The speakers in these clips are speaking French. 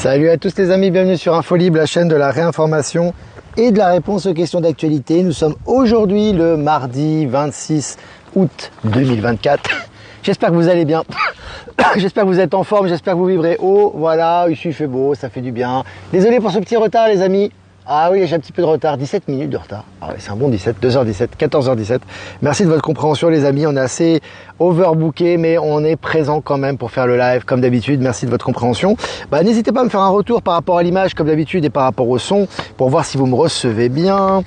Salut à tous les amis, bienvenue sur Infolib, la chaîne de la réinformation et de la réponse aux questions d'actualité. Nous sommes aujourd'hui le mardi 26 août 2024. J'espère que vous allez bien, j'espère que vous êtes en forme, j'espère que vous vibrez haut. Voilà, ici il fait beau, ça fait du bien. Désolé pour ce petit retard les amis. Ah oui, j'ai un petit peu de retard, 17 minutes de retard. Ah ouais, c'est un bon 17, 2h17, 14h17. Merci de votre compréhension les amis, on est assez overbooké, mais on est présent quand même pour faire le live comme d'habitude. Merci de votre compréhension. N'hésitez pas à me faire un retour par rapport à l'image comme d'habitude et par rapport au son pour voir si vous me recevez bien.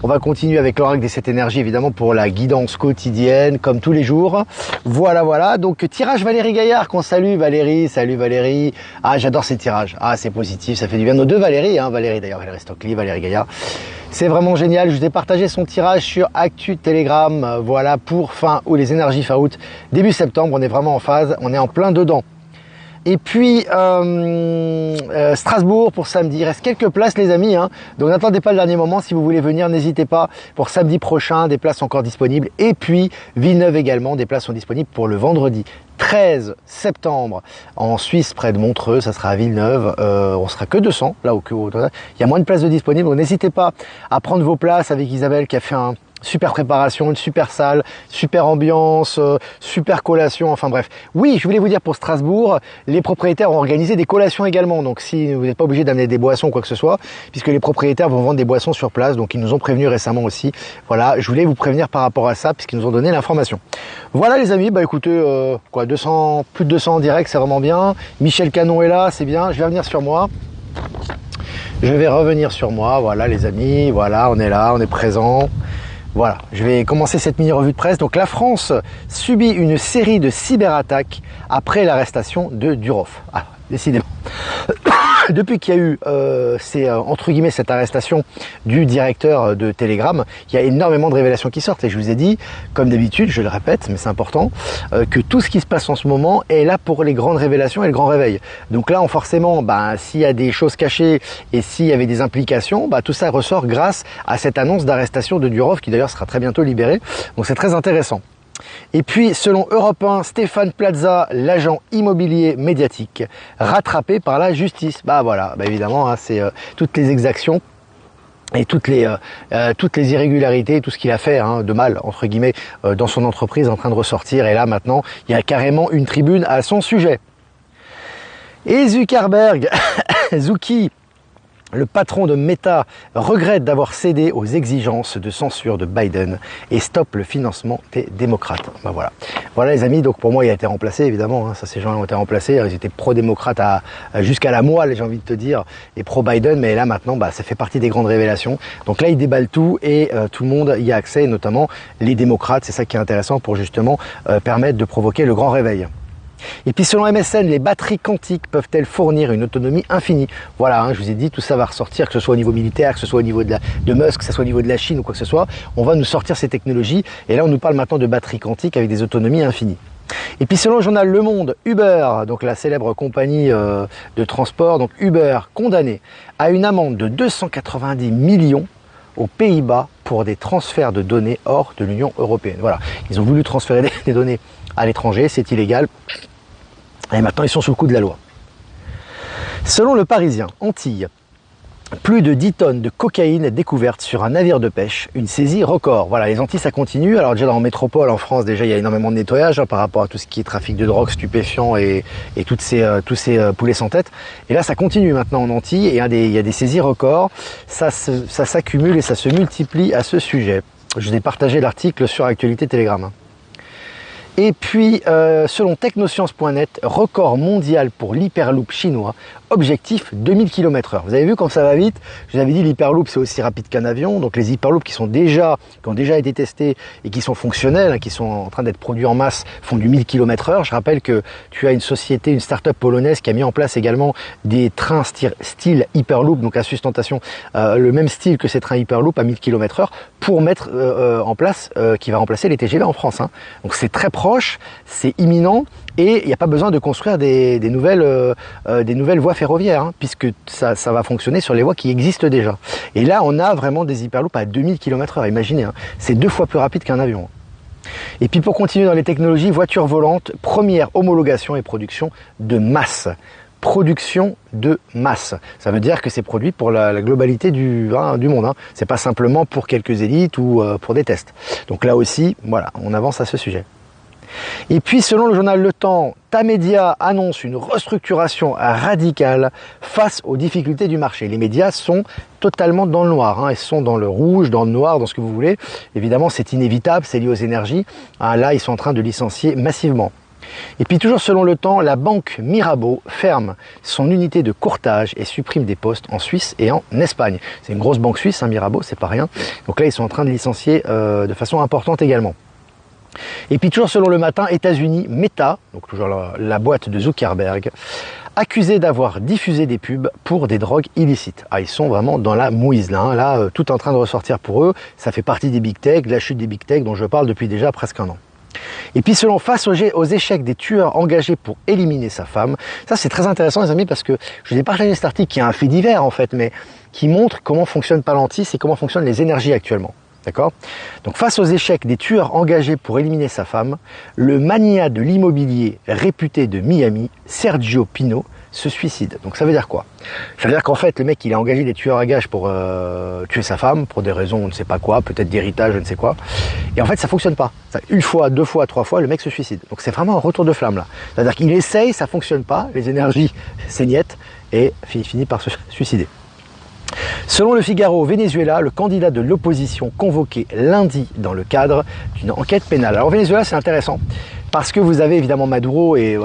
On va continuer avec l'oracle des 7 énergies évidemment pour la guidance quotidienne comme tous les jours. Voilà. Donc tirage Valérie Gaillard qu'on salue. Valérie, salut Valérie. Ah j'adore ces tirages. Ah c'est positif, ça fait du bien. Nos deux Valérie, Valérie d'ailleurs, Valérie Stockley, Valérie Gaillard. C'est vraiment génial. Je vous ai partagé son tirage sur Actu Telegram. Voilà pour fin ou les énergies fin août, début septembre. On est vraiment en phase. On est en plein dedans. Et puis Strasbourg pour samedi. Il reste quelques places les amis. Donc n'attendez pas le dernier moment. Si vous voulez venir, n'hésitez pas. Pour samedi prochain, des places encore disponibles. Et puis Villeneuve également, des places sont disponibles pour le vendredi 13 septembre en Suisse près de Montreux. Ça sera à Villeneuve. On sera que 200 là il y a moins de places de disponibles. Donc n'hésitez pas à prendre vos places avec Isabelle qui a fait un super préparation, une super salle, super ambiance, super collation, enfin bref. Oui, je voulais vous dire pour Strasbourg, les propriétaires ont organisé des collations également. Donc si vous n'êtes pas obligé d'amener des boissons ou quoi que ce soit, puisque les propriétaires vont vendre des boissons sur place, donc ils nous ont prévenus récemment aussi. Voilà, je voulais vous prévenir par rapport à ça, puisqu'ils nous ont donné l'information. Voilà les amis, écoutez, 200, plus de 200 en direct, c'est vraiment bien. Michel Canon est là, c'est bien, je vais revenir sur moi. Je vais revenir sur moi, voilà les amis, voilà, on est là, on est présent. Voilà, je vais commencer cette mini-revue de presse. Donc la France subit une série de cyberattaques après l'arrestation de Durov. Ah, décidément. Depuis qu'il y a eu entre guillemets cette arrestation du directeur de Telegram, il y a énormément de révélations qui sortent. Et je vous ai dit, comme d'habitude, je le répète, mais c'est important, que tout ce qui se passe en ce moment est là pour les grandes révélations et le grand réveil. Donc là, forcément, s'il y a des choses cachées et s'il y avait des implications, tout ça ressort grâce à cette annonce d'arrestation de Durov, qui d'ailleurs sera très bientôt libéré. Donc c'est très intéressant. Et puis, selon Europe 1, Stéphane Plaza, l'agent immobilier médiatique, rattrapé par la justice. Évidemment, c'est toutes les exactions et toutes les irrégularités, tout ce qu'il a fait de mal, entre guillemets, dans son entreprise en train de ressortir. Et là, maintenant, il y a carrément une tribune à son sujet. Et Zuckerberg, Zuki, le patron de Meta, regrette d'avoir cédé aux exigences de censure de Biden et stoppe le financement des démocrates. Voilà les amis, donc pour moi il a été remplacé évidemment, ces gens ont été remplacés, ils étaient pro-démocrates jusqu'à la moelle j'ai envie de te dire, et pro-Biden, mais là maintenant ça fait partie des grandes révélations. Donc là ils déballent tout et tout le monde y a accès, notamment les démocrates, c'est ça qui est intéressant pour justement permettre de provoquer le grand réveil. Et puis selon MSN, les batteries quantiques peuvent-elles fournir une autonomie infinie? Voilà, je vous ai dit, tout ça va ressortir, que ce soit au niveau militaire, que ce soit au niveau de Musk, que ce soit au niveau de la Chine ou quoi que ce soit. On va nous sortir ces technologies. Et là, on nous parle maintenant de batteries quantiques avec des autonomies infinies. Et puis selon le journal Le Monde, Uber, donc la célèbre compagnie de transport, donc Uber, condamné à une amende de 290 millions aux Pays-Bas pour des transferts de données hors de l'Union européenne. Voilà, ils ont voulu transférer des données à l'étranger, c'est illégal. Et maintenant, ils sont sous le coup de la loi. Selon le Parisien, Antilles, plus de 10 tonnes de cocaïne découvertes sur un navire de pêche, une saisie record. Voilà, les Antilles, ça continue. Alors déjà, dans la métropole, en France, déjà, il y a énormément de nettoyage par rapport à tout ce qui est trafic de drogue, stupéfiants et tous ces poulets sans tête. Et là, ça continue maintenant en Antilles et il y a des saisies records. Ça s'accumule et ça se multiplie à ce sujet. Je vous ai partagé l'article sur Actualité Telegram. Et puis, selon technosciences.net, record mondial pour l'hyperloop chinois, objectif 2000 km/h. Vous avez vu comme ça va vite? Je vous avais dit l'hyperloop c'est aussi rapide qu'un avion. Donc les hyperloops qui ont déjà été testés et qui sont fonctionnels, qui sont en train d'être produits en masse, font du 1000 km/h. Je rappelle que tu as une société, une start-up polonaise qui a mis en place également des trains style hyperloop, donc à sustentation, le même style que ces trains hyperloop à 1000 km/h pour mettre en place, qui va remplacer les TGV en France. Donc c'est très proche, c'est imminent. Et il n'y a pas besoin de construire des nouvelles voies ferroviaires, puisque ça va fonctionner sur les voies qui existent déjà. Et là, on a vraiment des hyperloops à 2000 km/h, imaginez, c'est 2 fois plus rapide qu'un avion. Et puis pour continuer dans les technologies, voitures volantes, première homologation et production de masse. production de masse. Ça veut dire que c'est produit pour la globalité du monde. Hein. C'est pas simplement pour quelques élites ou pour des tests. Donc là aussi, voilà, on avance à ce sujet. Et puis, selon le journal Le Temps, Tamedia annonce une restructuration radicale face aux difficultés du marché. Les médias sont totalement dans le noir, hein. Ils sont dans le rouge, dans le noir, dans ce que vous voulez. Évidemment, c'est inévitable, c'est lié aux énergies. Ah, là, ils sont en train de licencier massivement. Et puis, toujours selon Le Temps, la banque Mirabeau ferme son unité de courtage et supprime des postes en Suisse et en Espagne. C'est une grosse banque suisse, hein, Mirabeau, c'est pas rien. Donc là, ils sont en train de licencier de façon importante également. Et puis toujours selon Le Matin, États-Unis, Meta, donc toujours la boîte de Zuckerberg, accusée d'avoir diffusé des pubs pour des drogues illicites. Ah, ils sont vraiment dans la mouise là, hein. Là, tout est en train de ressortir pour eux. Ça fait partie des big tech, de la chute des big tech dont je parle depuis déjà presque un an. Et puis face aux échecs des tueurs engagés pour éliminer sa femme, ça c'est très intéressant les amis parce que je vous ai partagé cet article qui est un fait divers en fait, mais qui montre comment fonctionne Palantis et comment fonctionnent les énergies actuellement. D'accord ? Donc face aux échecs des tueurs engagés pour éliminer sa femme, le magnat de l'immobilier réputé de Miami, Sergio Pino, se suicide. Donc ça veut dire quoi? Ça veut dire qu'en fait le mec il a engagé des tueurs à gages pour tuer sa femme, pour des raisons on ne sait pas quoi, peut-être d'héritage, je ne sais quoi. Et en fait ça fonctionne pas. Une fois, deux fois, trois fois, le mec se suicide. Donc c'est vraiment un retour de flamme là. C'est-à-dire qu'il essaye, ça fonctionne pas, les énergies s'éniettent et finit par se suicider. Selon le Figaro, au Venezuela, le candidat de l'opposition convoqué lundi dans le cadre d'une enquête pénale. Alors au Venezuela, c'est intéressant parce que vous avez évidemment Maduro et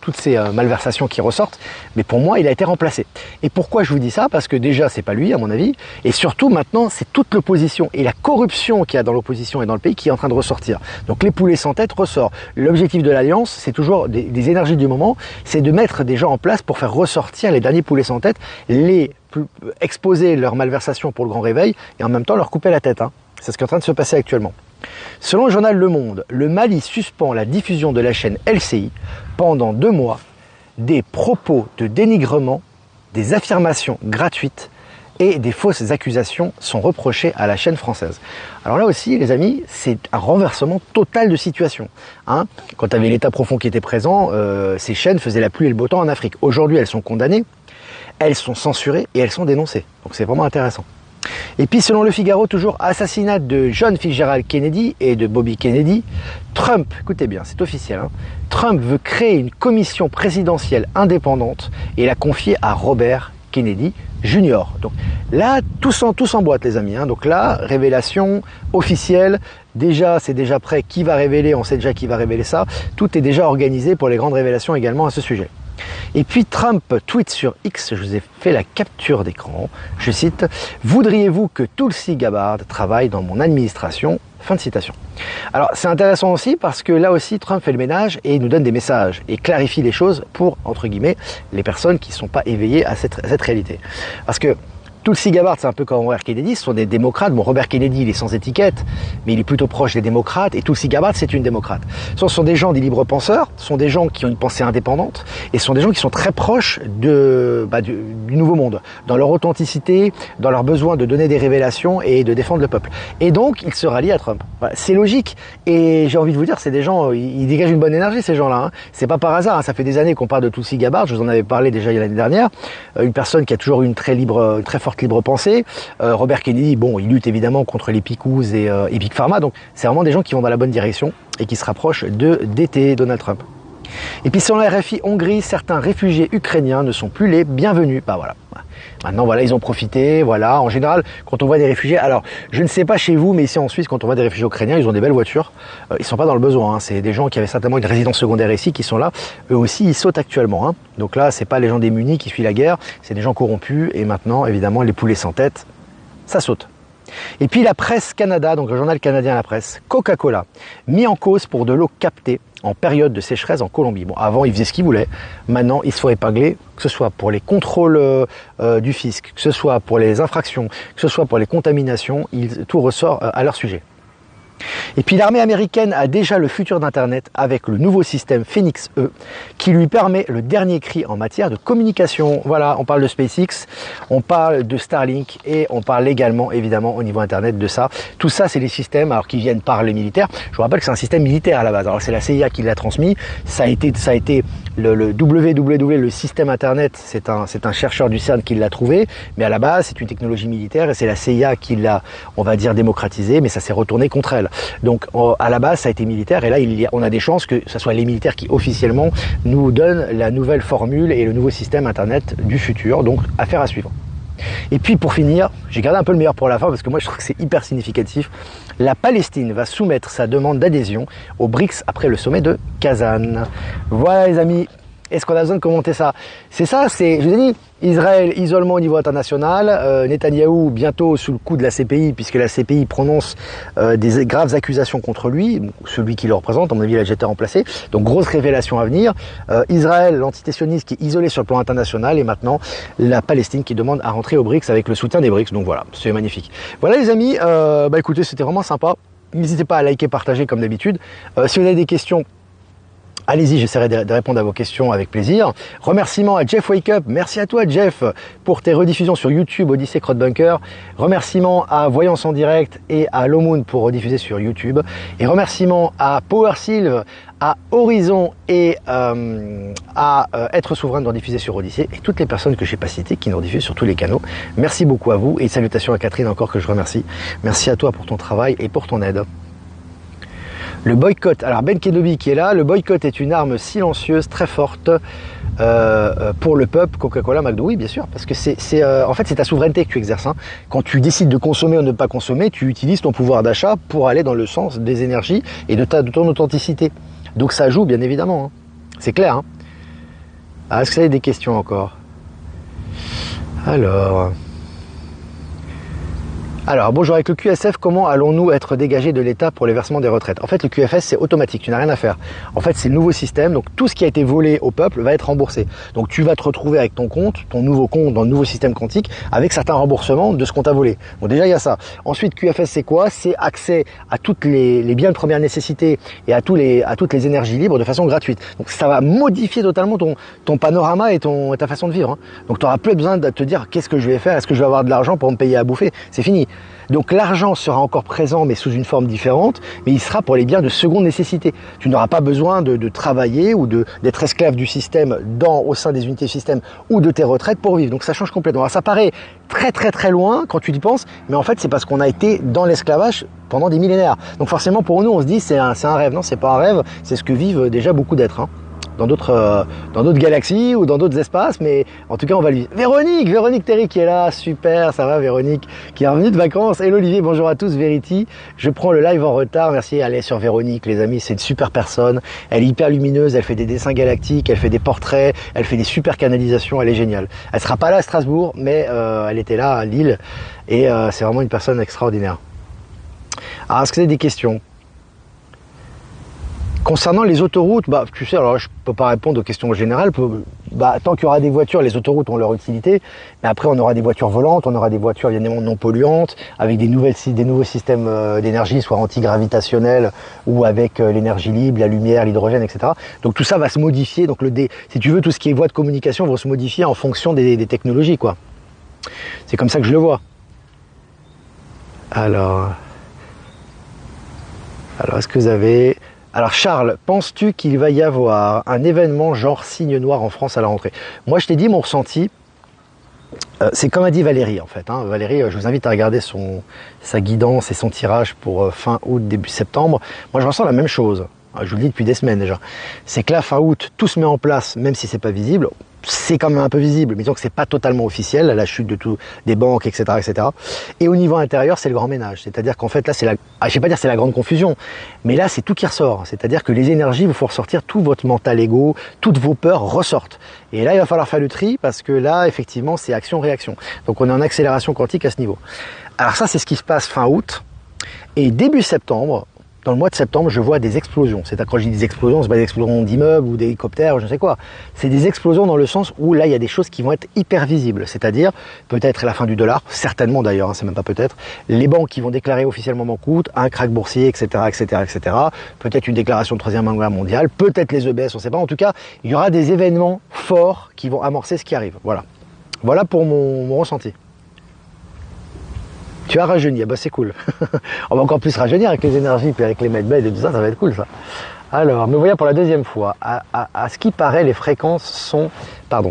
toutes ces malversations qui ressortent, mais pour moi, il a été remplacé. Et pourquoi je vous dis ça? Parce que déjà, c'est pas lui, à mon avis, et surtout maintenant, c'est toute l'opposition et la corruption qu'il y a dans l'opposition et dans le pays qui est en train de ressortir. Donc les poulets sans tête ressortent. L'objectif de l'Alliance, c'est toujours des énergies du moment, c'est de mettre des gens en place pour faire ressortir les derniers poulets sans tête, exposer leur malversation pour le grand réveil et en même temps leur couper la tête. Hein. C'est ce qui est en train de se passer actuellement. Selon le journal Le Monde, le Mali suspend la diffusion de la chaîne LCI pendant 2 mois. Des propos de dénigrement, des affirmations gratuites et des fausses accusations sont reprochées à la chaîne française. Alors là aussi, les amis, c'est un renversement total de situation. Hein, quand il y avait l'État profond qui était présent, ces chaînes faisaient la pluie et le beau temps en Afrique. Aujourd'hui, elles sont condamnées, elles sont censurées et elles sont dénoncées. Donc c'est vraiment intéressant. Et puis selon le Figaro, toujours assassinat de John Fitzgerald Kennedy et de Bobby Kennedy, Trump, écoutez bien, c'est officiel, hein, Trump veut créer une commission présidentielle indépendante et la confier à Robert Kennedy Jr. Donc là, tout s'emboîte les amis. Hein. Donc là, révélation officielle, déjà c'est déjà prêt, qui va révéler, on sait déjà qui va révéler ça, tout est déjà organisé pour les grandes révélations également à ce sujet. Et puis Trump tweet sur X, je vous ai fait la capture d'écran, je cite « Voudriez-vous que Tulsi Gabbard travaille dans mon administration ?» Fin de citation. Alors c'est intéressant aussi parce que là aussi Trump fait le ménage et il nous donne des messages et clarifie les choses pour, entre guillemets, les personnes qui ne sont pas éveillées à cette réalité. Parce que Tulsi Gabbard, c'est un peu comme Robert Kennedy, ce sont des démocrates. Bon, Robert Kennedy, il est sans étiquette, mais il est plutôt proche des démocrates. Et Tulsi Gabbard, c'est une démocrate. Ce sont des gens, des libres penseurs, ce sont des gens qui ont une pensée indépendante, et ce sont des gens qui sont très proches du nouveau monde, dans leur authenticité, dans leur besoin de donner des révélations et de défendre le peuple. Et donc, ils se rallient à Trump. Voilà, c'est logique. Et j'ai envie de vous dire, c'est des gens, ils dégagent une bonne énergie, ces gens-là. Hein. C'est pas par hasard. Hein. Ça fait des années qu'on parle de Tulsi Gabbard. Je vous en avais parlé déjà l'année dernière. Une personne qui a toujours eu une très forte libre pensée. Robert Kennedy, bon, il lutte évidemment contre les picous et Big Pharma, donc c'est vraiment des gens qui vont dans la bonne direction et qui se rapprochent d'été Donald Trump. Et puis selon la RFI Hongrie, certains réfugiés ukrainiens ne sont plus les bienvenus. Bah voilà. Maintenant, voilà, ils ont profité, voilà. En général, quand on voit des réfugiés, alors, je ne sais pas chez vous, mais ici en Suisse, quand on voit des réfugiés ukrainiens, ils ont des belles voitures. Ils sont pas dans le besoin, hein. C'est des gens qui avaient certainement une résidence secondaire ici, qui sont là. Eux aussi, ils sautent actuellement, hein. Donc là, c'est pas les gens démunis qui fuient la guerre, c'est des gens corrompus. Et maintenant, évidemment, les poulets sans tête, ça saute. Et puis la presse Canada, donc le journal canadien La Presse, Coca-Cola, mis en cause pour de l'eau captée en période de sécheresse en Colombie. Bon, avant, ils faisaient ce qu'ils voulaient. Maintenant, ils se font épingler, que ce soit pour les contrôles du fisc, que ce soit pour les infractions, que ce soit pour les contaminations, tout ressort à leur sujet. Et puis l'armée américaine a déjà le futur d'Internet avec le nouveau système Phoenix E qui lui permet le dernier cri en matière de communication. Voilà, on parle de SpaceX, on parle de Starlink et on parle également évidemment au niveau Internet de ça. Tout ça c'est des systèmes alors, qui viennent par les militaires. Je vous rappelle que c'est un système militaire à la base. Alors c'est la CIA qui l'a transmis. Ça a été le WWW, le système Internet, c'est un chercheur du CERN qui l'a trouvé. Mais à la base c'est une technologie militaire et c'est la CIA qui l'a, on va dire, démocratisé, mais ça s'est retourné contre elle. Donc à la base ça a été militaire et là on a des chances que ce soit les militaires qui officiellement nous donnent la nouvelle formule et le nouveau système Internet du futur. Donc affaire à suivre. Et puis pour finir, j'ai gardé un peu le meilleur pour la fin parce que moi je trouve que c'est hyper significatif. La Palestine va soumettre sa demande d'adhésion aux BRICS après le sommet de Kazan. Voilà les amis. Est-ce qu'on a besoin de commenter ça? C'est ça, je vous ai dit, Israël, isolement au niveau international, Netanyahou bientôt sous le coup de la CPI, puisque la CPI prononce des graves accusations contre lui, celui qui le représente, à mon avis il a déjà été remplacé, donc grosse révélation à venir. Israël, l'entité sioniste qui est isolée sur le plan international, et maintenant la Palestine qui demande à rentrer aux BRICS avec le soutien des BRICS, donc voilà, c'est magnifique. Voilà les amis, écoutez, c'était vraiment sympa, n'hésitez pas à liker, partager comme d'habitude. Si vous avez des questions, allez-y, j'essaierai de répondre à vos questions avec plaisir. Remerciements à Jeff Wake Up. Merci à toi, Jeff, pour tes rediffusions sur YouTube, Odyssey Crowdbunker. Remerciements à Voyance en direct et à Lomoon pour rediffuser sur YouTube. Et remerciements à Power Sylve, à Horizon et à Être Souverain de rediffuser sur Odyssey et toutes les personnes que je n'ai pas citées qui nous rediffusent sur tous les canaux. Merci beaucoup à vous et salutations à Catherine encore que je remercie. Merci à toi pour ton travail et pour ton aide. Le boycott, alors Ben Kenobi qui est là, le boycott est une arme silencieuse très forte pour le peuple, Coca-Cola, McDo, oui bien sûr, parce que en fait c'est ta souveraineté que tu exerces. Hein. Quand tu décides de consommer ou de ne pas consommer, tu utilises ton pouvoir d'achat pour aller dans le sens des énergies et de ton authenticité. Donc ça joue bien évidemment, hein. C'est clair. Hein. Ah, est-ce que vous avez des questions encore? Alors, bonjour, avec le QSF, comment allons-nous être dégagés de l'État pour les versements des retraites? En fait, le QFS, c'est automatique, tu n'as rien à faire. En fait, c'est le nouveau système, donc tout ce qui a été volé au peuple va être remboursé. Donc tu vas te retrouver avec ton compte, ton nouveau compte dans le nouveau système quantique, avec certains remboursements de ce qu'on t'a volé. Bon, déjà, il y a ça. Ensuite, QFS, c'est quoi? C'est accès à toutes les biens de première nécessité et à toutes les énergies libres de façon gratuite. Donc ça va modifier totalement ton panorama et ta façon de vivre. Hein. Donc tu n'auras plus besoin de te dire, qu'est-ce que je vais faire? Est-ce que je vais avoir de l'argent pour me payer à bouffer? C'est fini. Donc l'argent sera encore présent mais sous une forme différente, mais il sera pour les biens de seconde nécessité. Tu n'auras pas besoin de travailler ou d'être esclave du système au sein des unités système ou de tes retraites pour vivre. Donc ça change complètement. Alors ça paraît très très très loin quand tu y penses, mais en fait c'est parce qu'on a été dans l'esclavage pendant des millénaires. Donc forcément pour nous on se dit c'est un rêve. Non, c'est pas un rêve, c'est ce que vivent déjà beaucoup d'êtres. Hein. Dans d'autres galaxies ou dans d'autres espaces, mais en tout cas on va le vivre. Véronique Terry qui est là, super, ça va Véronique, qui est revenue de vacances. Hello Olivier, bonjour à tous, Verity. Je prends le live en retard, merci, allez sur Véronique les amis, c'est une super personne, elle est hyper lumineuse, elle fait des dessins galactiques, elle fait des portraits, elle fait des super canalisations, elle est géniale. Elle sera pas là à Strasbourg, mais elle était là à Lille, et c'est vraiment une personne extraordinaire. Alors est-ce que vous avez des questions ? Concernant les autoroutes, tu sais, alors je peux pas répondre aux questions générales. Tant qu'il y aura des voitures, les autoroutes ont leur utilité. Mais après, on aura des voitures volantes, on aura des voitures évidemment non polluantes, avec des nouveaux systèmes d'énergie, soit antigravitationnels ou avec l'énergie libre, la lumière, l'hydrogène, etc. Donc tout ça va se modifier. Donc si tu veux, tout ce qui est voies de communication vont se modifier en fonction des technologies, quoi. C'est comme ça que je le vois. Alors, est-ce que vous avez... Alors Charles, penses-tu qu'il va y avoir un événement genre signe noir en France à la rentrée? Moi je t'ai dit mon ressenti, c'est comme a dit Valérie en fait. Hein. Valérie, je vous invite à regarder sa guidance et son tirage pour fin août, début septembre. Moi je ressens la même chose, je vous le dis depuis des semaines déjà. C'est que là fin août, tout se met en place, même si c'est pas visible. C'est quand même un peu visible, mais disons que c'est pas totalement officiel, la chute de des banques, etc., etc. Et au niveau intérieur, c'est le grand ménage. C'est-à-dire qu'en fait, là, je vais pas dire c'est la grande confusion, mais là, c'est tout qui ressort. C'est-à-dire que les énergies, vous faut ressortir tout votre mental égo, toutes vos peurs ressortent. Et là, il va falloir faire le tri parce que là, effectivement, c'est action-réaction. Donc, on est en accélération quantique à ce niveau. Alors ça, c'est ce qui se passe fin août. Et début septembre, dans le mois de septembre, je vois des explosions. C'est-à-dire, quand je dis des explosions, c'est pas des explosions d'immeubles ou d'hélicoptères ou je ne sais quoi. C'est des explosions dans le sens où là, il y a des choses qui vont être hyper visibles. C'est-à-dire, peut-être la fin du dollar, certainement d'ailleurs, hein, c'est même pas peut-être, les banques qui vont déclarer officiellement banqueroute, un krach boursier, etc., etc., etc. Peut-être une déclaration de troisième guerre mondiale, peut-être les EBS, on ne sait pas. En tout cas, il y aura des événements forts qui vont amorcer ce qui arrive. Voilà. Voilà pour mon ressenti. Tu as rajeuni, ah bah c'est cool. On va encore plus rajeunir avec les énergies, puis avec les medbeds et tout ça, ça va être cool ça. Alors, me voilà pour la deuxième fois. À ce qui paraît, les fréquences sont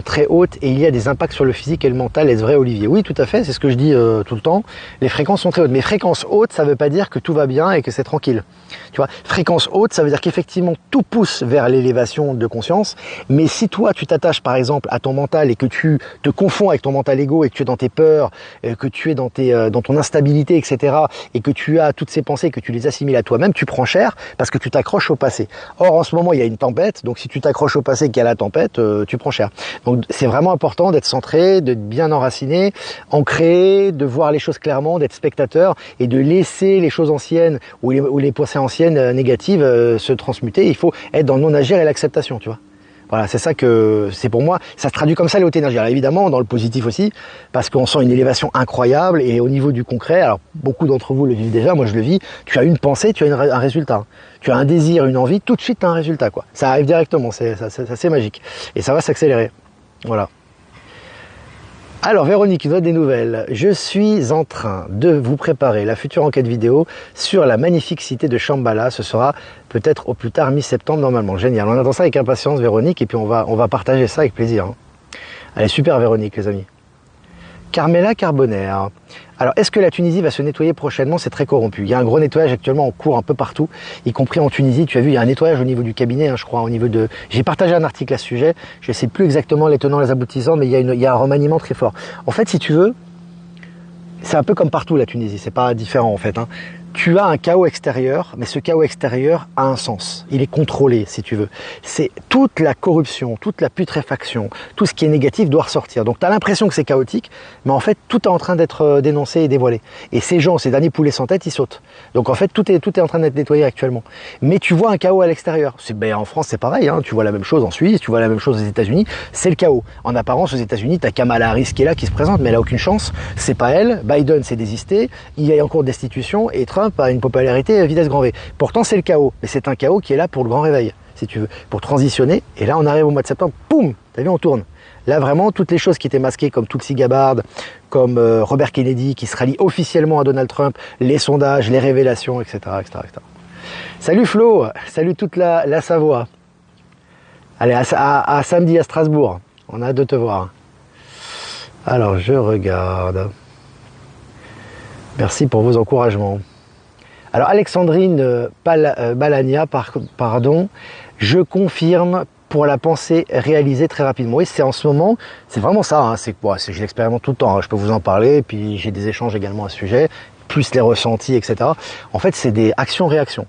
très hautes et il y a des impacts sur le physique et le mental. Est-ce vrai, Olivier? Oui, tout à fait, c'est ce que je dis tout le temps. Les fréquences sont très hautes. Mais fréquences hautes, ça ne veut pas dire que tout va bien et que c'est tranquille. Tu vois, fréquence haute, ça veut dire qu'effectivement, tout pousse vers l'élévation de conscience. Mais si toi, tu t'attaches par exemple à ton mental et que tu te confonds avec ton mental égo et que tu es dans tes peurs, que tu es dans ton instabilité, etc. et que tu as toutes ces pensées, que tu les assimiles à toi-même, tu prends cher parce que tu t'accroches au passé. Or, en ce moment, il y a une tempête. Donc, si tu t'accroches au passé qu'il y a la tempête, tu prends cher. Donc, c'est vraiment important d'être centré, d'être bien enraciné, ancré, de voir les choses clairement, d'être spectateur et de laisser les choses anciennes ou les pensées anciennes négatives se transmuter. Il faut être dans le non-agir et l'acceptation, tu vois. Voilà, c'est ça que c'est pour moi, ça se traduit comme ça les hautes énergies. Alors évidemment, dans le positif aussi, parce qu'on sent une élévation incroyable et au niveau du concret, alors beaucoup d'entre vous le vivent déjà, moi je le vis, tu as une pensée, tu as un résultat. Tu as un désir, une envie, tout de suite tu as un résultat, quoi. Ça arrive directement, c'est assez magique. Et ça va s'accélérer. Voilà. Alors Véronique, nous donne des nouvelles. Je suis en train de vous préparer la future enquête vidéo sur la magnifique cité de Shambhala. Ce sera peut-être au plus tard mi-septembre normalement. Génial. On attend ça avec impatience Véronique et puis on va partager ça avec plaisir. Allez, super Véronique les amis. Carmela Carbonaire. Alors, est-ce que la Tunisie va se nettoyer prochainement? C'est très corrompu. Il y a un gros nettoyage actuellement en cours un peu partout, y compris en Tunisie. Tu as vu, il y a un nettoyage au niveau du cabinet, hein, je crois, au niveau de... J'ai partagé un article à ce sujet. Je ne sais plus exactement les tenants, les aboutissants, mais il y a un remaniement très fort. En fait, si tu veux, c'est un peu comme partout la Tunisie. C'est pas différent en fait. Tu as un chaos extérieur, mais ce chaos extérieur a un sens. Il est contrôlé, si tu veux. C'est toute la corruption, toute la putréfaction, tout ce qui est négatif doit ressortir. Donc tu as l'impression que c'est chaotique, mais en fait tout est en train d'être dénoncé et dévoilé. Et ces gens, ces derniers poulets sans tête, ils sautent. Donc en fait tout est en train d'être nettoyé actuellement. Mais tu vois un chaos à l'extérieur. En France c'est pareil, hein. Tu vois la même chose en Suisse, tu vois la même chose aux États-Unis. C'est le chaos. En apparence aux États-Unis, tu as Kamala Harris qui est là, qui se présente, mais elle a aucune chance. C'est pas elle. Biden s'est désisté. Il y a encore destitution et Trump a une popularité à vitesse grand V. Pourtant, c'est le chaos. Mais c'est un chaos qui est là pour le grand réveil, si tu veux, pour transitionner. Et là, on arrive au mois de septembre, boum, t'as vu, on tourne. Là, vraiment, toutes les choses qui étaient masquées, comme Tulsi Gabbard, comme Robert Kennedy, qui se rallie officiellement à Donald Trump, les sondages, les révélations, etc., etc., etc. Salut Flo, salut toute la Savoie. Allez, à samedi à Strasbourg. On a hâte de te voir. Alors, je regarde. Merci pour vos encouragements. Alors Alexandrine Balania, pardon, je confirme pour la pensée réalisée très rapidement. Oui, c'est en ce moment, c'est vraiment ça, hein, je l'expérimente tout le temps, hein, je peux vous en parler, puis j'ai des échanges également à ce sujet, plus les ressentis, etc. En fait, c'est des actions-réactions.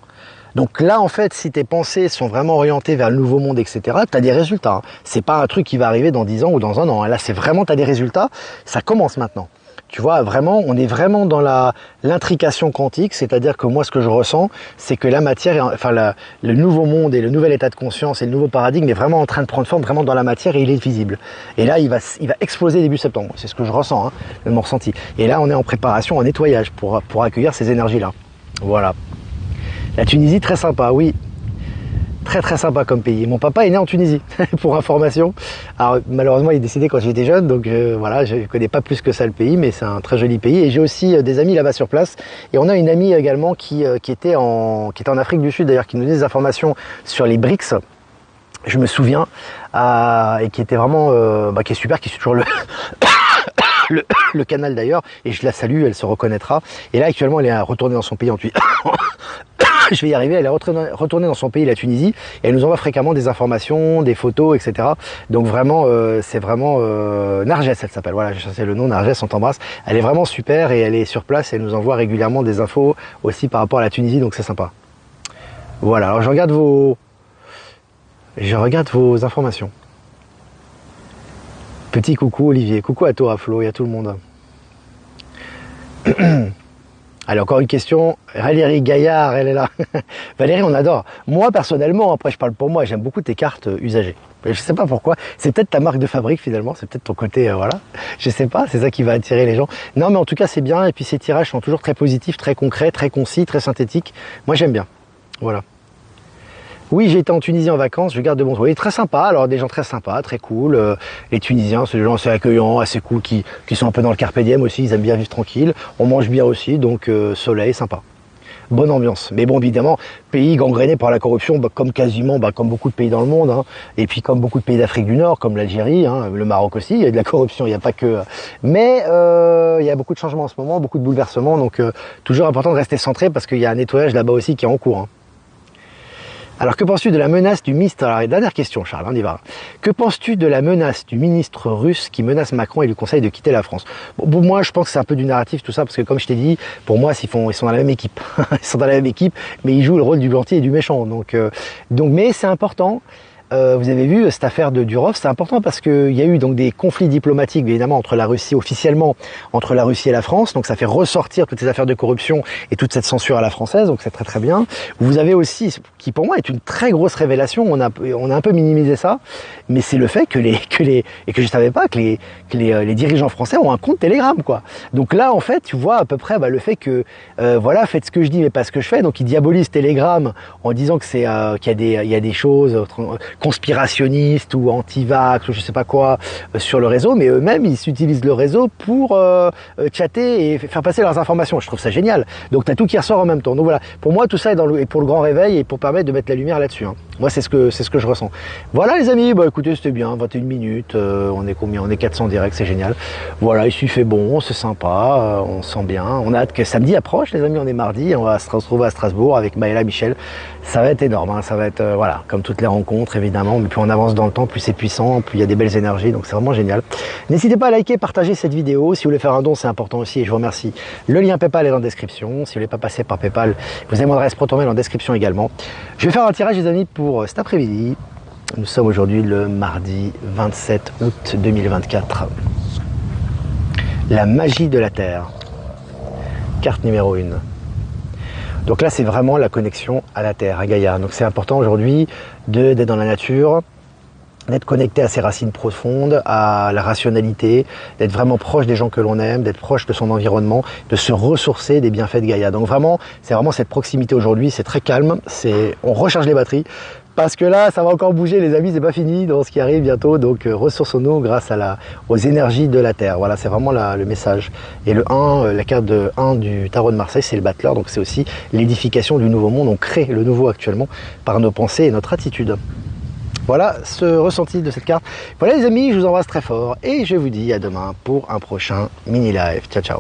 Donc là, en fait, si tes pensées sont vraiment orientées vers le nouveau monde, etc., tu as des résultats. Hein. C'est pas un truc qui va arriver dans 10 ans ou dans un an. Hein. Là, c'est vraiment, tu as des résultats, ça commence maintenant. Tu vois, vraiment, on est vraiment dans l'intrication quantique, c'est-à-dire que moi, ce que je ressens, c'est que la matière, enfin, le nouveau monde et le nouvel état de conscience et le nouveau paradigme est vraiment en train de prendre forme, vraiment dans la matière et il est visible. Et là, il va exploser début septembre. C'est ce que je ressens, hein, de mon ressenti. Et là, on est en préparation, en nettoyage pour accueillir ces énergies-là. Voilà. La Tunisie, très sympa, oui. Très très sympa comme pays. Mon papa est né en Tunisie, pour information. Alors malheureusement il est décédé quand j'étais jeune, donc voilà, je ne connais pas plus que ça le pays, mais c'est un très joli pays. Et j'ai aussi des amis là-bas sur place. Et on a une amie également qui était en Afrique du Sud d'ailleurs, qui nous donne des informations sur les BRICS. Je me souviens, et qui était vraiment, qui est super, qui suit toujours le canal d'ailleurs, et je la salue, elle se reconnaîtra. Et là actuellement elle est retournée dans son pays en Tunisie. Je vais y arriver, elle est retournée dans son pays, la Tunisie, et elle nous envoie fréquemment des informations, des photos, etc. Donc vraiment, c'est vraiment Narges, elle s'appelle, voilà, j'ai cherché le nom, Narges, on t'embrasse. Elle est vraiment super et elle est sur place et elle nous envoie régulièrement des infos aussi par rapport à la Tunisie, donc c'est sympa. Voilà, alors je regarde vos informations. Petit coucou Olivier, coucou à toi Flo et à tout le monde. Allez, encore une question. Valérie Gaillard, elle est là. Valérie, on adore. Moi, personnellement, après je parle pour moi, j'aime beaucoup tes cartes usagées. Je sais pas pourquoi. C'est peut-être ta marque de fabrique finalement. C'est peut-être ton côté, voilà. Je sais pas. C'est ça qui va attirer les gens. Non, mais en tout cas, c'est bien. Et puis ces tirages sont toujours très positifs, très concrets, très concis, très synthétiques. Moi, j'aime bien. Voilà. Oui, j'ai été en Tunisie en vacances, je garde de bons souvenirs. Très sympa, alors des gens très sympas, très cool. Les Tunisiens, c'est des gens assez accueillants, assez cool, qui sont un peu dans le carpe diem aussi, ils aiment bien vivre tranquille. On mange bien aussi, donc soleil, sympa. Bonne ambiance. Mais bon, évidemment, pays gangréné par la corruption, comme quasiment, comme beaucoup de pays dans le monde, hein. Et puis comme beaucoup de pays d'Afrique du Nord, comme l'Algérie, hein, le Maroc aussi, il y a de la corruption, il n'y a pas que... Mais il y a beaucoup de changements en ce moment, beaucoup de bouleversements, donc toujours important de rester centré parce qu'il y a un nettoyage là-bas aussi qui est en cours. Hein. Alors que penses-tu de la menace du ministre... Alors, dernière question, Charles, on y va. Que penses-tu de la menace du ministre russe qui menace Macron et lui conseille de quitter la France? Bon, pour moi, je pense que c'est un peu du narratif tout ça, parce que comme je t'ai dit, pour moi, ils sont dans la même équipe. Ils sont dans la même équipe, mais ils jouent le rôle du gentil et du méchant. Donc mais c'est important. Vous avez vu cette affaire de Durov, c'est important parce qu'il y a eu donc des conflits diplomatiques évidemment entre la Russie, officiellement entre la Russie et la France, donc ça fait ressortir toutes ces affaires de corruption et toute cette censure à la française, donc c'est très très bien. Vous avez aussi, qui pour moi est une très grosse révélation, on a un peu minimisé ça, mais c'est le fait que et que je savais pas que les dirigeants français ont un compte Telegram quoi. Donc là en fait tu vois à peu près le fait que voilà, faites ce que je dis mais pas ce que je fais, donc ils diabolisent Telegram en disant que c'est qu'il y a des choses conspirationnistes ou anti-vax ou je sais pas quoi sur le réseau, mais eux-mêmes ils utilisent le réseau pour chatter et faire passer leurs informations. Je trouve ça génial. Donc t'as tout qui ressort en même temps. Donc voilà, pour moi tout ça est pour le grand réveil et pour permettre de mettre la lumière là-dessus. Hein. Moi c'est ce que je ressens. Voilà les amis, écoutez c'était bien, 21 minutes, on est combien? On est 400 direct, c'est génial. Voilà, il fait bon, c'est sympa, on se sent bien. On a hâte que samedi approche les amis, on est mardi, on va se retrouver à Strasbourg avec Maëla, Michel. Ça va être énorme, hein. Ça va être voilà, comme toutes les rencontres évidemment, mais plus on avance dans le temps, plus c'est puissant, plus il y a des belles énergies, donc c'est vraiment génial. N'hésitez pas à liker, partager cette vidéo, si vous voulez faire un don c'est important aussi et je vous remercie. Le lien PayPal est dans la description, si vous voulez pas passer par PayPal, vous avez mon adresse ProtonMail en description également. Je vais faire un tirage les amis pour cet après-midi. Nous sommes aujourd'hui le mardi 27 août 2024. La magie de la Terre. Carte numéro 1. Donc là, c'est vraiment la connexion à la Terre, à Gaïa. Donc c'est important aujourd'hui d'être dans la nature, d'être connecté à ses racines profondes, à la rationalité, d'être vraiment proche des gens que l'on aime, d'être proche de son environnement, de se ressourcer des bienfaits de Gaïa. Donc vraiment, c'est vraiment cette proximité aujourd'hui, c'est très calme, on recharge les batteries. Parce que là, ça va encore bouger les amis, c'est pas fini dans ce qui arrive bientôt. Donc ressourçons-nous grâce aux énergies de la Terre. Voilà, c'est vraiment le message. Et le 1, la carte de 1 du tarot de Marseille, c'est le battleur. Donc c'est aussi l'édification du nouveau monde. On crée le nouveau actuellement par nos pensées et notre attitude. Voilà ce ressenti de cette carte. Voilà les amis, je vous embrasse très fort. Et je vous dis à demain pour un prochain mini live. Ciao, ciao.